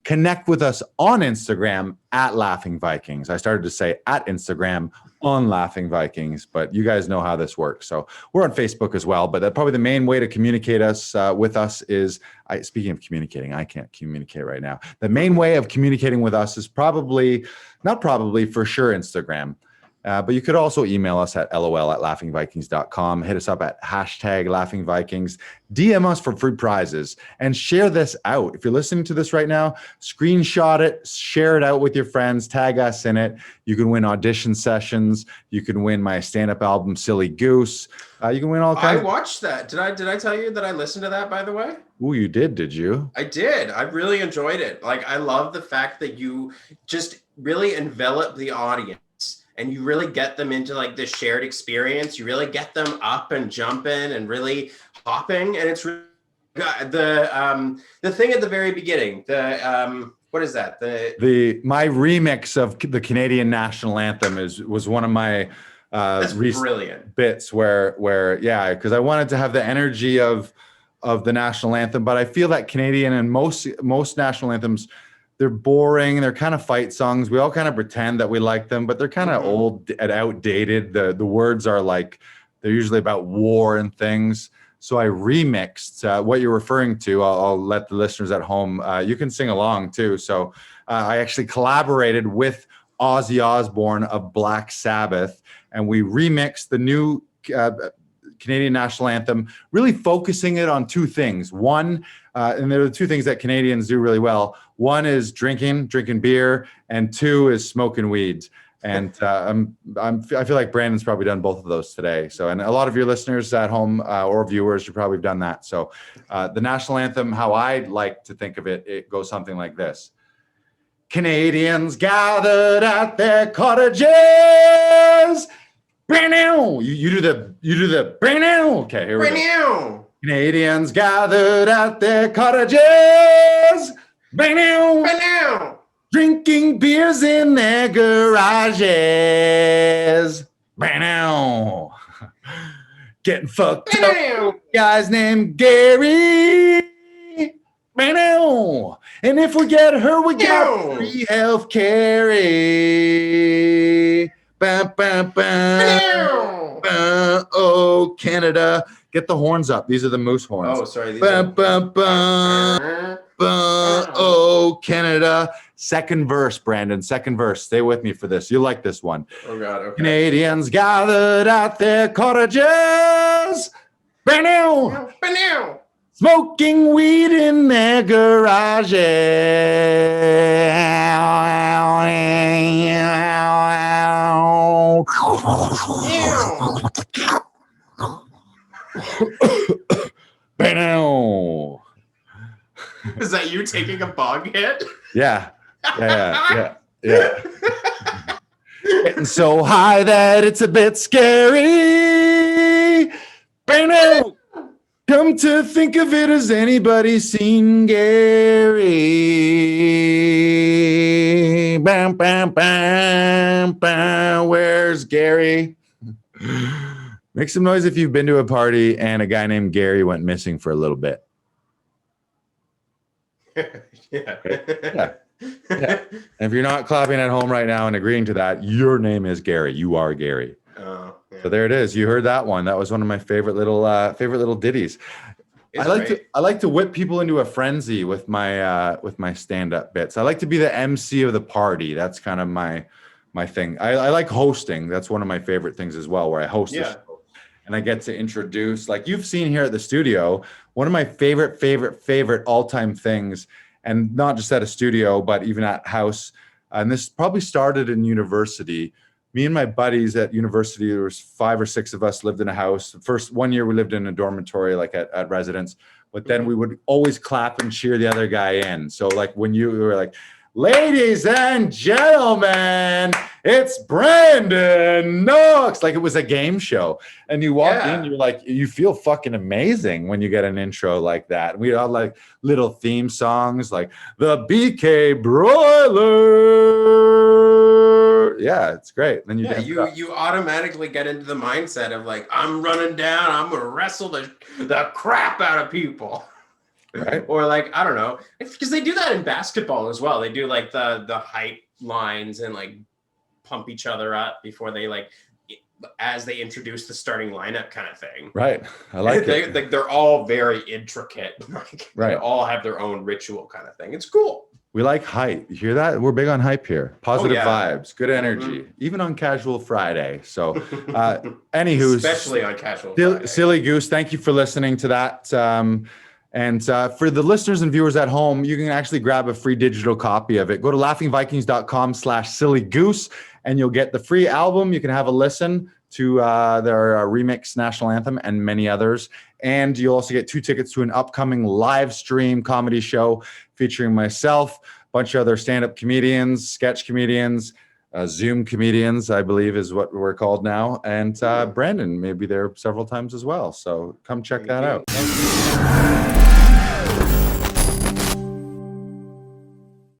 connect with us on Instagram at Laughing Vikings. I started to say at Instagram on Laughing Vikings, but you guys know how this works. So we're on Facebook as well, but probably the main way to communicate with us is, speaking of communicating, I can't communicate right now. The main way of communicating with us is for sure, Instagram. But you could also email us at lol@laughingvikings.com. Hit us up at #LaughingVikings. DM us for free prizes and share this out. If you're listening to this right now, screenshot it, share it out with your friends, tag us in it. You can win audition sessions. You can win my stand-up album, Silly Goose. You can win all kinds. I watched that. Did I tell you that I listened to that, by the way? Oh, you did you? I did. I really enjoyed it. Like, I love the fact that you just really envelop the audience. And you really get them into like this shared experience. You really get them up and jumping and really hopping. And it's really the thing at the very beginning. What is that? My remix of the Canadian national anthem was one of my brilliant bits where yeah, because I wanted to have the energy of the national anthem, but I feel that Canadian and most national anthems, they're boring. They're kind of fight songs. We all kind of pretend that we like them, but they're kind of old and outdated. The words are like, they're usually about war and things. So I remixed what you're referring to. I'll let the listeners at home, you can sing along too. So I actually collaborated with Ozzy Osbourne of Black Sabbath, and we remixed the new Canadian national anthem, really focusing it on two things. One, and there are two things that Canadians do really well. One is drinking beer, and two is smoking weeds. And I feel like Brandon's probably done both of those today. So, and a lot of your listeners at home or viewers, you probably have done that. So the national anthem, how I like to think of it, it goes something like this. Canadians gathered at their cottages. You do the okay, here we go. Canadians gathered at their cottages. Drinking beers in their garages. Getting fucked up. Guy's named Gary. And if we get her, we got free health care. Oh, Canada. Get the horns up. These are the moose horns. Oh, sorry. Oh, Canada. Second verse, Brandon. Second verse. Stay with me for this. You like this one. Oh, God. Okay. Canadians gathered at their cottages. Smoking weed in their garages. Is that you taking a bong hit? Yeah. Getting so high that it's a bit scary. Come to think of it, has anybody seen Gary? Where's Gary? Make some noise if you've been to a party and a guy named Gary went missing for a little bit. Yeah. And if you're not clapping at home right now and agreeing to that, your name is Gary. You are Gary. Oh, yeah. So there it is. You heard that one. That was one of my favorite little ditties. I like to whip people into a frenzy with my stand-up bits. I like to be the MC of the party. That's kind of my thing. I like hosting. That's one of my favorite things as well, where I host the show. And I get to introduce, like you've seen here at the studio, one of my favorite all-time things, and not just at a studio, but even at house. And this probably started in university. Me and my buddies at university, there was 5 or 6 of us lived in a house. The first 1 year we lived in a dormitory, like at residence, but then we would always clap and cheer the other guy in. So like when you were like, ladies and gentlemen, it's Brandon Knox. Like it was a game show. And you walk in, you're like, you feel fucking amazing when you get an intro like that. And we all like little theme songs like the BK Broiler. Yeah, it's great. Then you automatically get into the mindset of like, I'm running down, I'm gonna wrestle the crap out of people. Right. Or like, I don't know, because they do that in basketball as well. They do like the hype lines and like pump each other up before they like, as they introduce the starting lineup kind of thing. Right. I like it. Like they're all very intricate. Like, Right. They all have their own ritual kind of thing. It's cool. We like hype. You hear that? We're big on hype here. Positive yeah. vibes, good energy, even on Casual Friday. So, anywho, Especially on Casual Friday. Silly Goose, thank you for listening to that. And for the listeners and viewers at home, you can actually grab a free digital copy of it. Go to laughingvikings.com/sillygoose and you'll get the free album. You can have a listen to their remix national anthem and many others. And you'll also get 2 tickets to an upcoming live stream comedy show featuring myself, a bunch of other stand-up comedians, sketch comedians, Zoom comedians, I believe is what we're called now. And Brandon may be there several times as well. So come check that out.